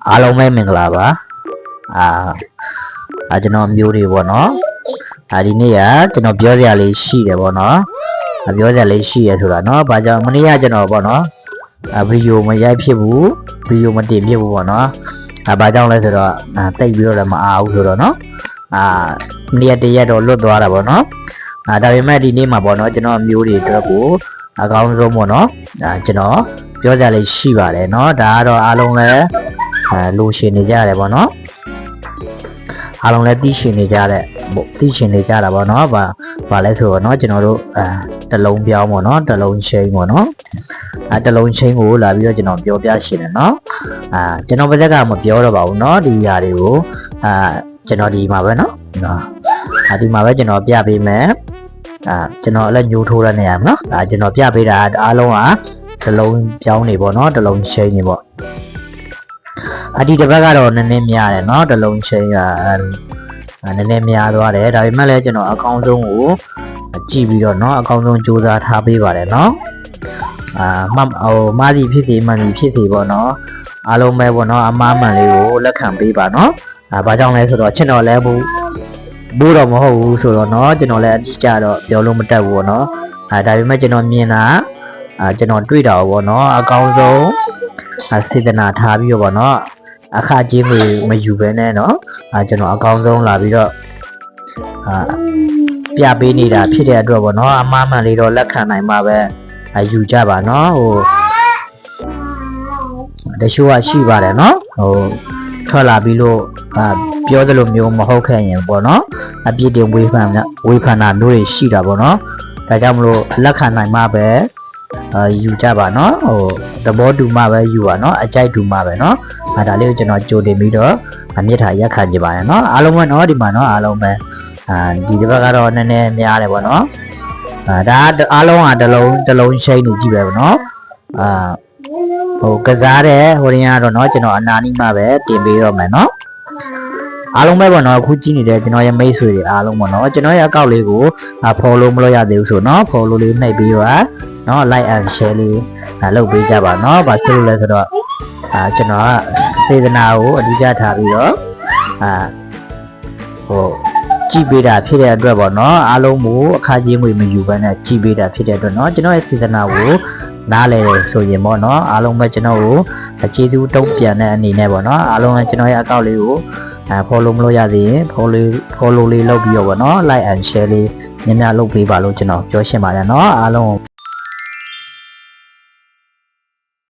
အားလုံးပဲမင်္ဂလာပါကျွန်တော်မျိုးတွေပေါ့နော်ဒီနေ့ကကျွန်တော်ပြောစရာလေးရှိတယ်ပေါ့နော်ပြောစရာလေးရှိရဆိုတာနော်ဘာကြောင့်မနေ့ကကျွန်တော်ပေါ့နော်ဗီဒီယိုမရိုက်ဖြစ်ဘူးဗီဒီယိုမတင်ဖြစ်ဘူးပေါ့နော်ဘာကြောင့်လဲဆိုတော့တိတ်ပြီးတော့လည်းမအားဘူးဆိုတော့နော်မနေ့ကတရက်တော့လွတ်သွားတာပေါ့နော်ဒါပေမဲ့ဒီနေ့မှာပေါ့နော်ကျွန်တော်မျိုးတွေအတွက်ကိုအကောင်းဆုံးပေါ့နော်ကျွန်တော်ပြောကြလေးရှိပါတယ်เนาะဒါကတော့အားလုံးလည်းလိုရှင်နေကြရတယ်ပေါ့နော်အားလုံးလည်းသိရှင်နေကြတဲ့သိရှင်နေကြတာပေါ့နော်ဘာလဲဆိုတော့เนาะကျွန်တော်တို့တလုံးပြောင်းပေါ့နော်တလုံးချင်းပေါ့နော်တလုံးချင်းကိုလာပြီးတော့ကျွန်တော်ပြောပြရှင်တယ်เนาะကျွန်တော်ပါဇက်ကမပြောတော့ပါဘူးเนาะဒီຢာတွေကိုကျွန်တော်ဒီမှာပဲเนาะဒီမှာပဲကျွန်တော်ပြပေးမယ်ကျွန်တော်လည်းညှိုးထိုးရနေရမှာเนาะကျွန်တော်ပြပေးတာအားလုံးကတလုံးပြောင်းနေပေါ့နော်တလုံးချင်းနေပေါ့ဒီတစ်ဘက်ကတော့နည်းနည်းများတယ်เนาะတလုံးချင်းကနည်းနည်းများသွားတယ်ဒါပေမဲ့လည်းကျွန်တော်အကောင်းဆုံးကိုကြည့်ပြီးတော့เนาะအကောင်းဆုံးစူးစမ်းထားပေးပါတယ်เนาะမာစီဖြစ်စီမှန်စီဖြစ်စီပေါ့เนาะအားလုံးပဲပေါ့เนาะအမားမှန်လေးကိုလက်ခံပေးပါเนาะဘာကြောင့်လဲဆိုတော့ကျွန်တော်လည်းဘူးတော့မဟုတ်ဘူးဆိုတော့เนาะကျွန်တော်လည်းအတိအကျတော့ပြောလို့မတတ်ဘူးပေါ့เนาะဒါပေမဲ့ကျွန်တော်မြင်တာကျွန်တော်တွေ့တာပေါ့နော်အကောင်းဆုံးစေတနာထားပြီးတော့ပေါ့နော်အခကြေးမယူဘဲနဲ့နော်ကျွန်တော်အကောင်းဆုံးလာပြီးတော့ပြပေးနေတာဖြစ်တဲ့အတွက်ပေါ့နော်အမှားမှန်လေးတော့လက်ခံနိုင်မှာပဲယူကြပါနော်တချို့ကရှိပါတယ်နော်ထွက်လာပြီးလို့ပြောသလိုမျိုးမဟုတ်ခဲ့ရင်ပေါ့နော်အပြစ်တင်ဝေဖန်တာမျိုးတွေရှိတာပေါ့နော်ဒါကြောင့်မလို့လက်ခံနိုင်မှာပဲယူကြပါเนาะသဘောတူမှပဲယူပါเนาะအကြိုက်တူမှပဲเนาะဒါလေးကိုကျွန်တော်ကြိုတင်ပြီးတော့မြစ်ထားရက်ခံကြပါရเนาะအားလုံးပဲเนาะဒီမှာเนาะအားလုံးပဲဒီတစ်ဘက်ကတော့နည်းနည်းများတယ်ပေါ့เนาะဒါအားလုံးကတလုံးရှိနေကြည့်ပဲပေါ့เนาะကစားတဲ့ဟိုရင်ကတော့เนาะကျွန်တော်အနာနီးမှပဲတင်ပေးတော့မယ်เนาะအားလုံးပဲပေါ့နော်အခုကြည့်နေတဲ့ကျွန်တော်ရဲ့မိတ်ဆွေတွေအားလုံးပေါ့နော်ကျွန်တော်ရဲ့အကောင့်လေးကိုfollow မလုပ်ရသေးဘူးဆိုတော့ follow လေးနှိပ်ပြီးတော့နော် like and share လေးလုပ်ပေးကြပါနော်ဘာဖြစ်လို့လဲဆိုတော့ကျွန်တော်ကစေတနာကိုအဓိကထားပြီးတော့ကြည့်ပေးတာဖြစ်တဲ့အတွက်ပေါ့နော်အားလုံးကိုအခါချင်းငွေမယူဘဲနဲ့ကြည့်ပေးတာဖြစ်တဲ့အတွက်နော်ကျွန်တော်ရဲ့စေတနာကိုနားလဲဆိုရင်ပေါ့နော်အားလုံးပဲကျွန်တော်ကိုကျေးဇူးတုံ့ပြန်တဲ့အနေနဲ့ပေါ့နော်အားလုံးလည်းကျွန်တော်ရဲ့အကောင့်လေးကိုfollow မလုပ်ရသေးရင် follow လေးလုပ်ပြီးတော့ဗောနော် like and share လေးများများလုပ်ပေးပါလို့ကျွန်တော်ပြောရှင်းပါတယ်เนาะအားလုံး